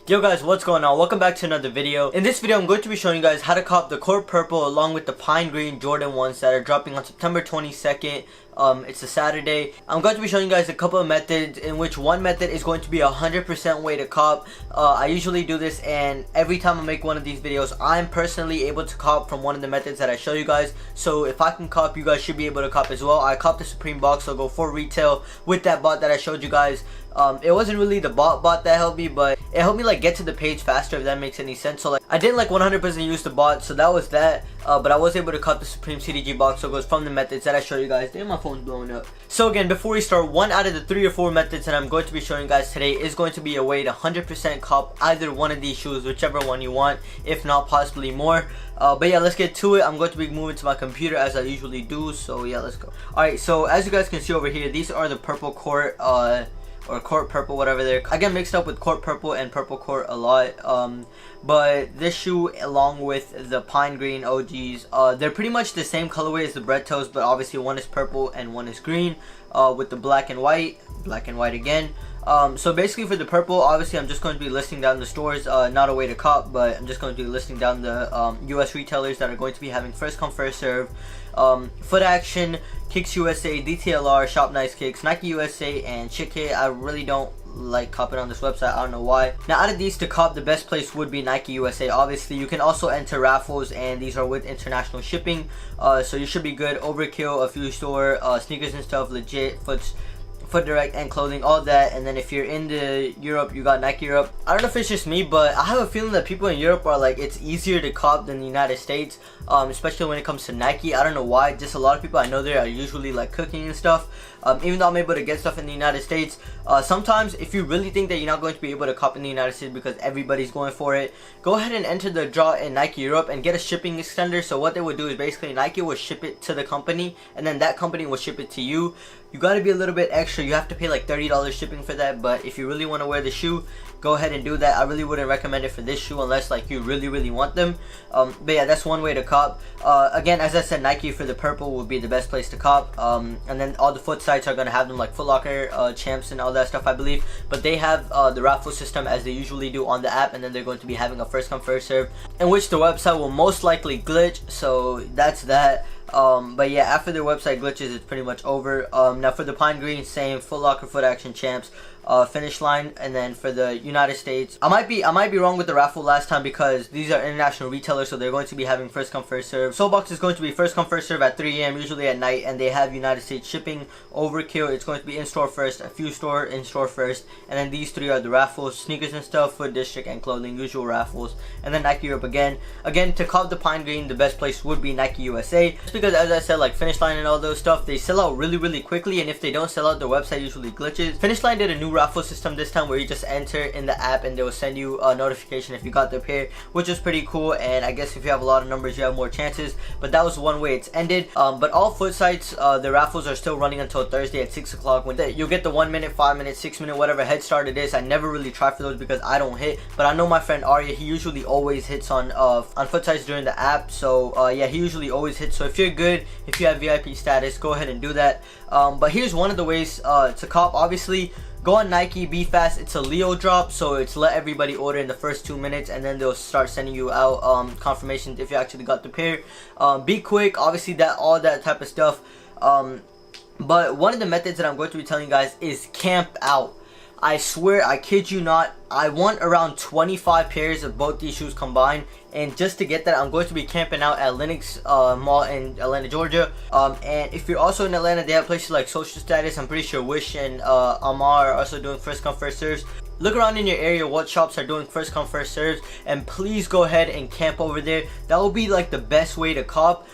Yo guys, what's going on? Welcome back to another video. In this video, I'm going to be showing you guys how to cop the Court Purple along with the Pine Green Jordan 1s that are dropping on September 22nd. It's a Saturday. I'm going to be showing you guys a couple of methods, in which one method is going to be 100% way to cop. I usually do this, and every time I make one of these videos, I'm personally able to cop from one of the methods that I show you guys. So if I can cop, you guys should be able to cop as well. I copped the Supreme box, so go for retail with that bot that I showed you guys. It wasn't really the bot that helped me, but it helped me like get to the page faster, if that makes any sense. So like I didn't like 100% use the bot, so that was that. But I was able to cut the Supreme CDG box, so it goes from the methods that I showed you guys. Damn, my phone's blowing up. So again, before we start, one out of the 3 or 4 methods that I'm going to be showing you guys today is going to be a way to 100% cop either one of these shoes, whichever one you want, if not possibly more. But yeah, let's get to it. I'm going to be moving to my computer as I usually do, so yeah, let's go. Alright, so as you guys can see over here, these are the Purple Court, or Court Purple, whatever they're. I get mixed up with Court Purple and Purple Court a lot. But this shoe, along with the Pine Green OGs, they're pretty much the same colorway as the Bread Toes, but obviously one is purple and one is green, with the black and white again. So basically for the purple, obviously I'm just going to be listing down the stores, not a way to cop, but I'm just going to be listing down the US retailers that are going to be having first come first serve. Foot Action, Kicks USA, DTLR, Shop Nice Kicks, Nike USA, and Chick Hit. I really don't like copping on this website, I don't know why. Now out of these to cop, the best place would be Nike USA. Obviously you can also enter raffles, and these are with international shipping, so you should be good. Overkill, a few store, sneakers and stuff, legit, Foot Direct and clothing, all that. And then if you're into Europe, you got Nike Europe. I don't know if it's just me, but I have a feeling that people in Europe are like, it's easier to cop than the United States, especially when it comes to Nike. I don't know why, just a lot of people I know there are usually like cooking and stuff. Even though I'm able to get stuff in the United States, sometimes if you really think that you're not going to be able to cop in the United States because everybody's going for it, go ahead and enter the draw in Nike Europe and get a shipping extender. So what they would do is basically Nike will ship it to the company, and then that company will ship it to you. You gotta be a little bit extra. You have to pay like $30 shipping for that, but if you really want to wear the shoe, go ahead and do that. I really wouldn't recommend it for this shoe unless like you really want them. But yeah, that's one way to cop. Again, as I said, Nike for the purple would be the best place to cop. And then all the foot sites are gonna have them, like Foot Locker, Champs, and all that stuff, I believe. But they have the raffle system as they usually do on the app, and then they're going to be having a first come first serve, in which the website will most likely glitch. So that's that. But yeah, after their website glitches, it's pretty much over. Now for the Pine Green, same, Foot Locker, Foot Action, Champs, Finish Line. And then for the United States, I might be wrong with the raffle last time, because these are international retailers, so they're going to be having first come first serve. Soulbox is going to be first come first serve at 3 AM, usually at night, and they have United States shipping. Overkill, it's going to be in store first, a few store in store first, and then these 3 are the raffles: sneakers and stuff, Foot District, and clothing, usual raffles. And then Nike Europe again to cop the Pine Green, the best place would be Nike USA, just because, as I said, like Finish Line and all those stuff, they sell out really quickly, and if they don't sell out, their website usually glitches. Finish Line did a new raffle system this time where you just enter in the app and they will send you a notification if you got their pair, which is pretty cool. And I guess if you have a lot of numbers, you have more chances. But that was one way it's ended. But all foot sites, the raffles are still running until Thursday at 6 o'clock, when you'll get the 1 minute, 5 minute, 6 minute, whatever head start it is. I never really try for those because I don't hit, but I know my friend Arya, he usually always hits on foot sites during the app. So yeah, he usually always hits. So if you're good, if you have VIP status, go ahead and do that. But here's one of the ways to cop. Obviously, go on Nike, be fast. It's a Leo drop, so it's let everybody order in the first 2 minutes, and then they'll start sending you out confirmations if you actually got the pair. Be quick, obviously, all that type of stuff. But one of the methods that I'm going to be telling you guys is camp out. I swear, I kid you not, I want around 25 pairs of both these shoes combined, and just to get that, I'm going to be camping out at Lenox Mall in Atlanta, Georgia. And if you're also in Atlanta, they have places like Social Status. I'm pretty sure Wish and Amar are also doing first come first serves. Look around in your area what shops are doing first come first serves, and please go ahead and camp over there. That will be like the best way to cop.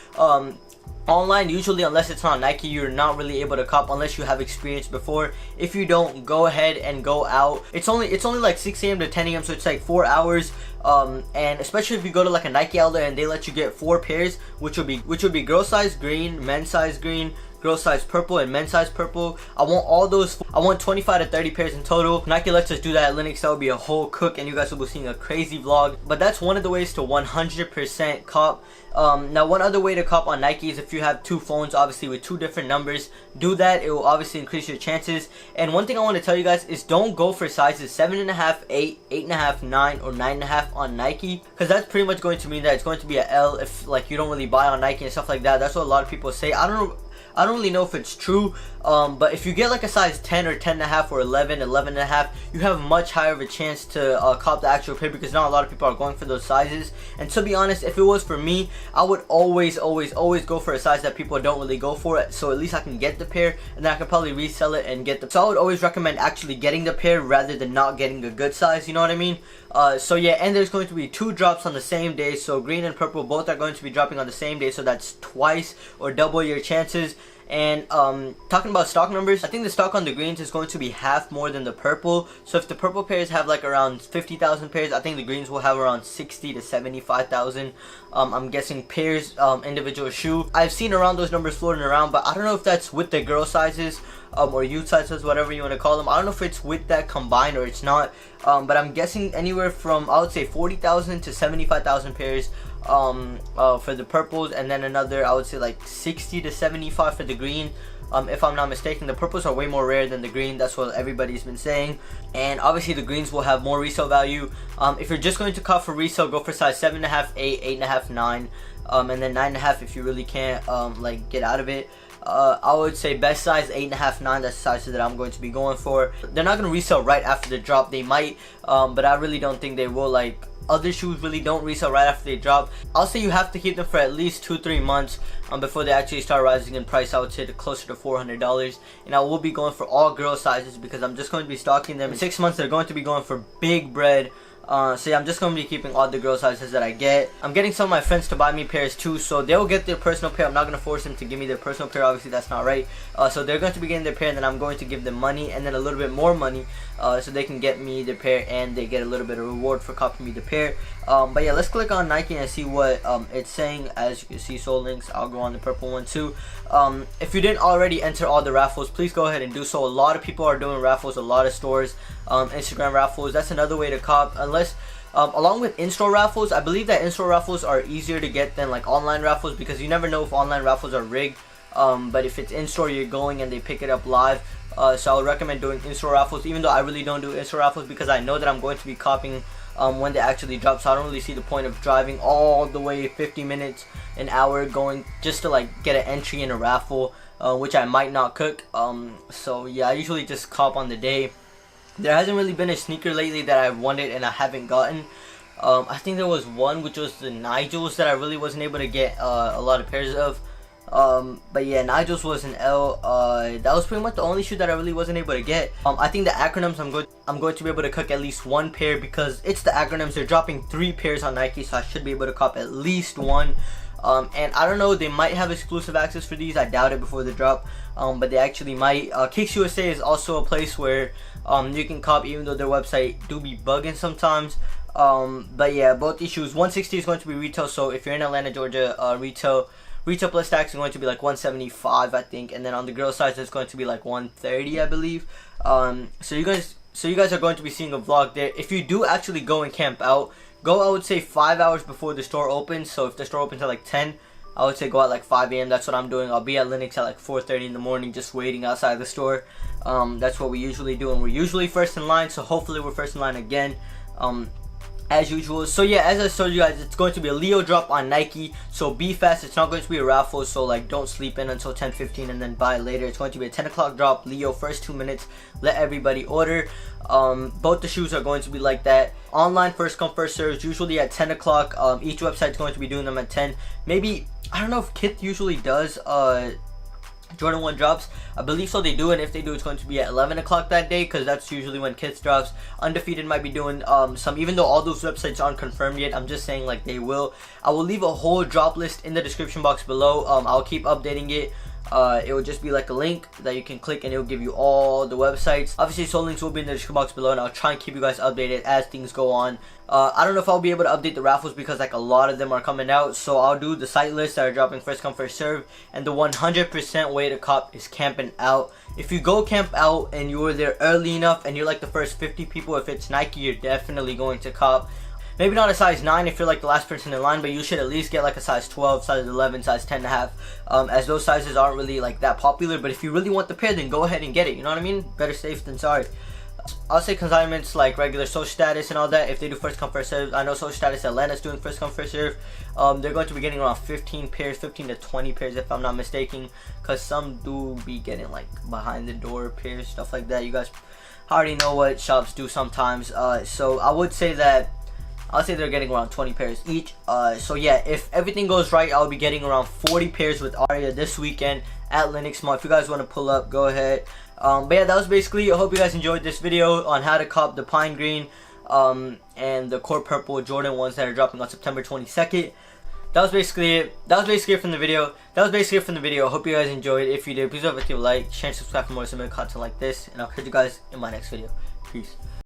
Online, usually, unless it's not Nike, you're not really able to cop unless you have experience before. If you don't, go ahead and go out. It's only like 6 AM to 10 AM, so it's like 4 hours. And especially if you go to like a Nike outlet and they let you get 4 pairs, which would be girl size green, men's size green, girl size purple and men's size purple. I want all those. I want 25 to 30 pairs in total. Nike lets us do that at Linux. That would be a whole cook, and you guys will be seeing a crazy vlog. But that's one of the ways to 100% cop. Now one other way to cop on Nike is if you have two phones, obviously with two different numbers. Do that. It will obviously increase your chances. And one thing I want to tell you guys is don't go for sizes 7.5, 8, 8.5, 9, or 9.5 on Nike, because that's pretty much going to mean that it's going to be a L if like you don't really buy on Nike and stuff like that. That's what a lot of people say. I don't really know if it's true, but if you get like a size 10 or 10.5 or 11, 11.5, you have much higher of a chance to cop the actual pair, because not a lot of people are going for those sizes. And to be honest, if it was for me, I would always go for a size that people don't really go for, so at least I can get the pair and then I can probably resell it and get the. So I would always recommend actually getting the pair rather than not getting a good size, you know what I mean? So yeah, and there's going to be 2 drops on the same day, so green and purple both are going to be dropping on the same day, so that's twice or double your chances. And talking about stock numbers, I think the stock on the greens is going to be half more than the purple. So if the purple pairs have like around 50,000 pairs, I think the greens will have around 60 to 75,000. I'm guessing pairs, individual shoe. I've seen around those numbers floating around, but I don't know if that's with the girl sizes or youth sizes, whatever you want to call them. I don't know if it's with that combined or it's not, but I'm guessing anywhere from, I would say, 40,000 to 75,000 pairs for the purples, and then another, I would say, like 60 to 75 for the green. If I'm not mistaken, the purples are way more rare than the green. That's what everybody's been saying. And obviously the greens will have more resale value. If you're just going to cop for resale, go for size 7.5, 8, 8.5, 9, and then 9.5 if you really can't like get out of it. I would say best size 8.5, 9. That's the sizes that I'm going to be going for. They're not going to resell right after the drop. They might, but I really don't think they will. Like, other shoes really don't resell right after they drop. I'll say you have to keep them for at least 2-3 months before they actually start rising in price. I would say closer to $400, and I will be going for all girl sizes because I'm just going to be stocking them. In 6 months they're going to be going for big bread. So yeah, I'm just going to be keeping all the girl sizes that I get. I'm getting some of my friends to buy me pairs too, so they'll get their personal pair. I'm not going to force them to give me their personal pair. Obviously that's not right. So they're going to be getting their pair, and then I'm going to give them money and then a little bit more money, so they can get me their pair and they get a little bit of reward for copying me the pair. But yeah, let's click on Nike and see what it's saying. As you can see, sold links. I'll go on the purple one too. If you didn't already enter all the raffles, please go ahead and do so. A lot of people are doing raffles, a lot of stores, Instagram raffles. That's another way to cop, unless along with in-store raffles. I believe that in-store raffles are easier to get than like online raffles, because you never know if online raffles are rigged. But if it's in-store, you're going and they pick it up live. So I would recommend doing in-store raffles, even though I really don't do in-store raffles because I know that I'm going to be copying when they actually drop. So I don't really see the point of driving all the way 50 minutes, an hour going just to like get an entry in a raffle, which I might not cook. So yeah, I usually just cop on the day. There hasn't really been a sneaker lately that I've wanted and I haven't gotten. I think there was one, which was the Nigels, that I really wasn't able to get a lot of pairs of. But yeah, Nigels was an L. That was pretty much the only shoe that I really wasn't able to get. I think the acronyms, I'm going to be able to cook at least one pair, because it's the acronyms. They're dropping 3 pairs on Nike, so I should be able to cop at least one. And I don't know, they might have exclusive access for these. I doubt it before the drop, but they actually might. Kicks USA is also a place where you can cop, even though their website do be bugging sometimes. But yeah, both these shoes, 160 is going to be retail. So if you're in Atlanta, Georgia, retail plus tax is going to be like 175, I think, and then on the girl side it's going to be like 130, I believe. So you guys are going to be seeing a vlog there. If you do actually go and camp out, go, I would say 5 hours before the store opens. So if the store opens at like 10, I would say go at like 5 a.m. That's what I'm doing. I'll be at Linux at like 4:30 in the morning, just waiting outside the store. That's what we usually do, and we're usually first in line, so hopefully we're first in line again, as usual. So yeah, as I told you guys, it's going to be a Leo drop on Nike, so be fast. It's not going to be a raffle, so like don't sleep in until 10:15 and then buy later. It's going to be a 10 o'clock drop. Leo, first 2 minutes, let everybody order. Both the shoes are going to be like that. Online, first come first serves, usually at 10 o'clock. Each website is going to be doing them at 10. Maybe, I don't know if Kith usually does Jordan 1 drops. I believe so, they do, and if they do, it's going to be at 11 o'clock that day, because that's usually when Kith drops. Undefeated might be doing some, even though all those websites aren't confirmed yet. I'm just saying, like, they will. I will leave a whole drop list in the description box below. I'll keep updating it It will just be like a link that you can click and it will give you all the websites. Obviously, so links will be in the description box below, and I'll try and keep you guys updated as things go on. I don't know if I'll be able to update the raffles because like a lot of them are coming out, so I'll do the site lists that are dropping first come first serve, and the 100% way to cop is camping out. If you go camp out and you were there early enough and you're like the first 50 people, if it's Nike, you're definitely going to cop. Maybe not a size 9 if you're like the last person in line, but you should at least get like a size 12, size 11, size 10.5, as those sizes aren't really like that popular. But if you really want the pair, then go ahead and get it, you know what I mean? Better safe than sorry. I'll say consignments like regular social status and all that, if they do first come first serve. I know social status Atlanta's doing first come first serve. They're going to be getting around 15 pairs, 15 to 20 pairs if I'm not mistaken, because some do be getting like behind the door pairs, stuff like that. You guys already know what shops do sometimes. So I would say that I'll say they're getting around 20 pairs each. So yeah, if everything goes right, I'll be getting around 40 pairs with Aria this weekend at Linux Mall. If you guys want to pull up, go ahead. But yeah, that was basically, I hope you guys enjoyed this video on how to cop the pine green and the core purple Jordan ones that are dropping on September 22nd. That was basically it. That was basically it from the video. Hope you guys enjoyed. If you did, please don't forget to like, share, and subscribe for more similar content like this. And I'll catch you guys in my next video. Peace.